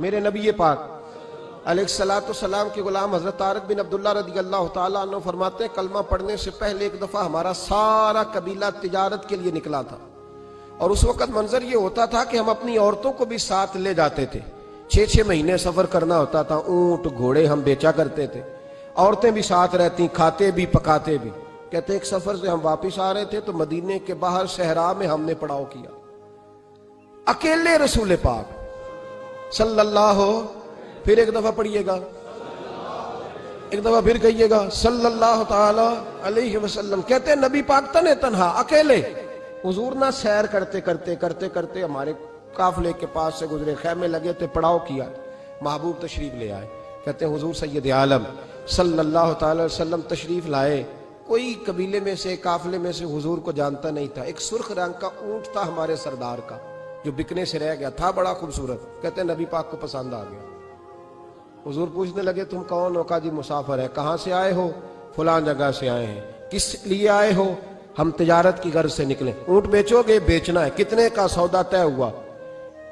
میرے نبی پاک علیہ کے غلام حضرت طارق بن عبداللہ رضی اللہ تعالیٰ عنہ فرماتے ہیں کلمہ پڑھنے سے پہلے ایک دفعہ ہمارا سارا قبیلہ تجارت کے لیے نکلا تھا، اور اس وقت منظر یہ ہوتا تھا کہ ہم اپنی عورتوں کو بھی ساتھ لے جاتے تھے۔ 6 مہینے سفر کرنا ہوتا تھا، اونٹ گھوڑے ہم بیچا کرتے تھے، عورتیں بھی ساتھ رہتی، کھاتے بھی پکاتے بھی۔ کہتے ایک سفر سے ہم واپس آ رہے تھے تو مدینے کے باہر صحرا میں ہم نے پڑاؤ کیا، اکیلے رسول پاک صلی اللہ پھر ایک دفعہ پڑھیے گا، ایک دفعہ پھر کہیے گا صلی اللہ تعالی علیہ وسلم۔ کہتے ہیں نبی پاک تنہا اکیلے، حضور نہ سیر کرتے کرتے ہمارے قافلے کے پاس سے گزرے، خیمے لگے تھے، پڑاؤ کیا، محبوب تشریف لے آئے۔ کہتے ہیں حضور سید عالم صلی اللہ تعالی وسلم تشریف لائے، کوئی قبیلے میں سے قافلے میں سے حضور کو جانتا نہیں تھا۔ ایک سرخ رنگ کا اونٹ تھا ہمارے سردار کا جو بکنے سے رہ گیا تھا، بڑا خوبصورت۔ کہتے ہیں نبی پاک کو پسند آ گیا۔ حضور پوچھنے لگے تم کون ہو؟ کہا جی مسافر ہے۔ کہاں سے آئے ہو؟ فلان جگہ سے آئے ہیں۔ کس لیے آئے ہو؟ ہم تجارت کی غرض سے نکلے۔ اونٹ بیچو گے؟ بیچنا ہے۔ کتنے کا سودا طے ہوا؟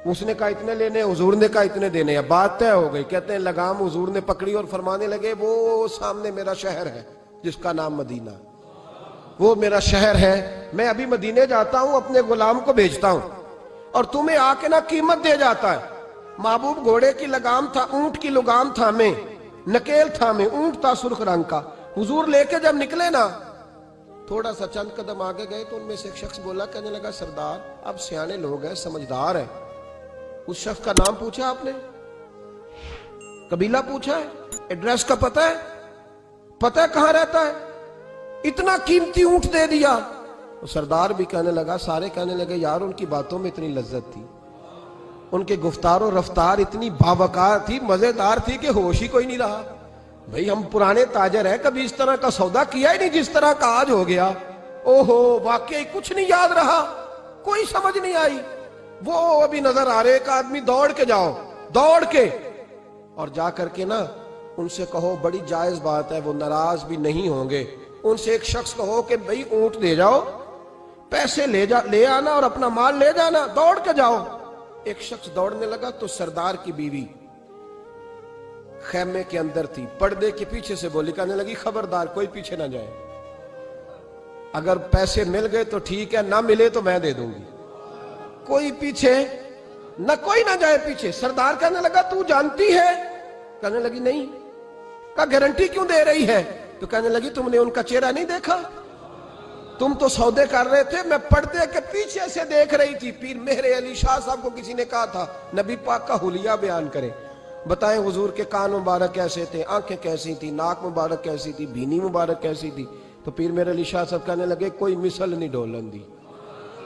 اس نے کہا اتنے لینے، حضور نے کہا اتنے دینے ہیں، بات طے ہو گئی۔ کہتے ہیں لگام حضور نے پکڑی اور فرمانے لگے وہ سامنے میرا شہر ہے جس کا نام مدینہ، وہ میرا شہر ہے، میں ابھی مدینے جاتا ہوں، اپنے غلام کو بھیجتا ہوں اور تمہیں آ کے نہ قیمت دے جاتا ہے۔ محبوب گھوڑے کی لگام تھا، اونٹ کی لگام تھا، میں نکیل تھا، میں اونٹ تھا سرخ رنگ کا۔ حضور لے کے جب نکلے نا، تھوڑا سا چند قدم آگے گئے تو ان میں سے ایک شخص بولا، کہنے لگا سردار اب سیانے لوگ ہیں، سمجھدار ہیں۔ اس شخص کا نام پوچھا آپ نے، قبیلہ پوچھا ہے، ایڈریس کا پتہ ہے کہاں رہتا ہے، اتنا قیمتی اونٹ دے دیا۔ سردار بھی کہنے لگا، سارے کہنے لگے یار ان کی باتوں میں اتنی لذت تھی، ان کے گفتار و رفتار اتنی باوقار تھی، مزیدار تھی کہ ہوش ہی کوئی نہیں رہا۔ بھئی ہم پرانے تاجر ہیں، کبھی اس طرح کا سودا کیا ہی نہیں جس طرح کا آج ہو گیا۔ اوہو واقعی کچھ نہیں یاد رہا، کوئی سمجھ نہیں آئی۔ وہ ابھی نظر آ رہے، ایک آدمی دوڑ کے جاؤ، دوڑ کے اور جا کر کے نا ان سے کہو بڑی جائز بات ہے، وہ ناراض بھی نہیں ہوں گے۔ ان سے ایک شخص کہو کہ بھئی اونٹ دے جاؤ، پیسے لے آنا اور اپنا مال لے جانا، دوڑ کے جاؤ۔ ایک شخص دوڑنے لگا تو سردار کی بیوی خیمے کے اندر تھی، پردے کے پیچھے سے بولی، کہنے لگی خبردار کوئی پیچھے نہ جائے، اگر پیسے مل گئے تو ٹھیک ہے، نہ ملے تو میں دے دوں گی، کوئی پیچھے نہ، کوئی نہ جائے پیچھے۔ سردار کہنے لگا تو جانتی ہے؟ کہنے لگی نہیں۔ کہا گارنٹی کیوں دے رہی ہے؟ تو کہنے لگی تم نے ان کا چہرہ نہیں دیکھا؟ تم تو سودے کر رہے تھے، میں پردے کے پیچھے سے دیکھ رہی تھی۔ پیر مہر علی شاہ صاحب کو کسی نے کہا تھا نبی پاک کا حلیہ بیان کرے، بتائیں حضور کے کان مبارک کیسے تھے، آنکھیں کیسی تھی، ناک مبارک کیسی تھی، بینی مبارک کیسی تھی۔ تو پیر مہر علی شاہ صاحب کہنے لگے کوئی مثل نہیں ڈھولن دی،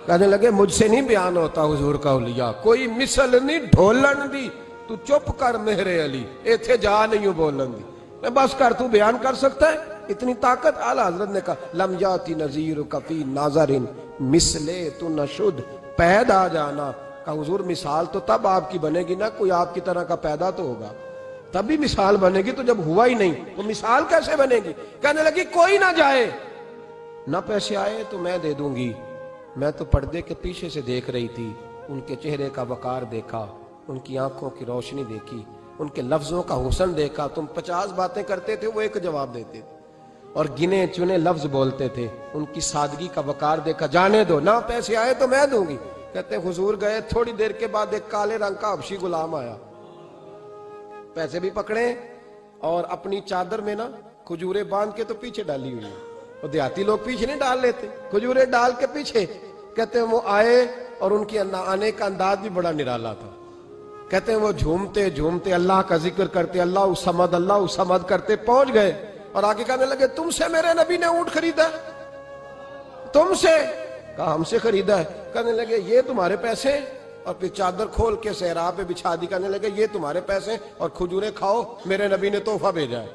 کہنے لگے مجھ سے نہیں بیان ہوتا حضور کا حلیہ، کوئی مثل نہیں ڈھولن دی، تو چپ کر مہر علی، ایتھے جا نہیں بولن دی، میں بس کر، تو بیان کر سکتا ہے اتنی طاقت؟ اعلیٰ حضرت نے کہا لم یاتی نظیر کفی ناظرین مثلے تو نشد، پید آ جانا۔ کہا حضور مثال تو تب آپ کی بنے گی نا، کوئی آپ کی طرح کا پیدا تو ہوگا، تب بھی مثال بنے گی، تو جب ہوا ہی نہیں تو مثال کیسے بنے گی؟ کہنے لگی کوئی نہ جائے، نہ پیسے آئے تو میں دے دوں گی۔ میں تو پردے کے پیچھے سے دیکھ رہی تھی، ان کے چہرے کا وقار دیکھا، ان کی آنکھوں کی روشنی دیکھی، ان کے لفظوں کا حسن دیکھا۔ تم 50 باتیں کرتے تھے، وہ ایک جواب دیتے تھے اور گنے چنے لفظ بولتے تھے، ان کی سادگی کا وقار دیکھا۔ جانے دو، نہ پیسے آئے تو میں دوں گی۔ کہتے ہیں حضور گئے، تھوڑی دیر کے بعد ایک کالے رنگ کا حبشی غلام آیا، پیسے بھی پکڑے اور اپنی چادر میں نا کھجوریں باندھ کے تو پیچھے ڈالی ہوئی ہیں، اور دیہاتی لوگ پیچھے نہیں ڈال لیتے، کھجوریں ڈال کے پیچھے۔ کہتے ہیں وہ آئے اور ان کی آنے کا انداز بھی بڑا نرالا تھا۔ کہتے ہیں وہ جھومتے جھومتے اللہ کا ذکر کرتے، اللہ صمد کرتے پہنچ گئے اور آگے کہنے لگے تم سے میرے نبی نے اونٹ خریدا؟ تم سے؟ کہا ہم سے خریدا ہے۔ کہنے لگے یہ تمہارے پیسے؟ اور پھر چادر کھول کے صحرا پہ بچھا دی، کہنے لگے یہ تمہارے پیسے اور کھجوریں کھاؤ، میرے نبی نے تحفہ بھیجا ہے،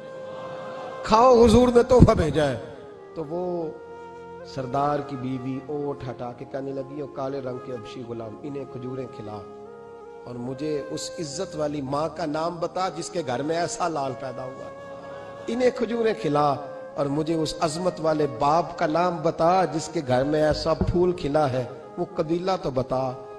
کھاؤ، حضور نے تحفہ بھیجا ہے۔ تو وہ سردار کی بیوی اوٹ ہٹا کے کہنے لگی وہ کالے رنگ کے حبشی غلام، انہیں کھجوریں کھلا اور مجھے اس عزت والی ماں کا نام بتا جس کے گھر میں ایسا لال پیدا ہوا، انہیں کھجوریں کھلا، اور مجھے اس عظمت والے باپ کا نام بتا جس کے گھر میں ایسا پھول کھلا ہے، وہ قبیلہ تو بتا،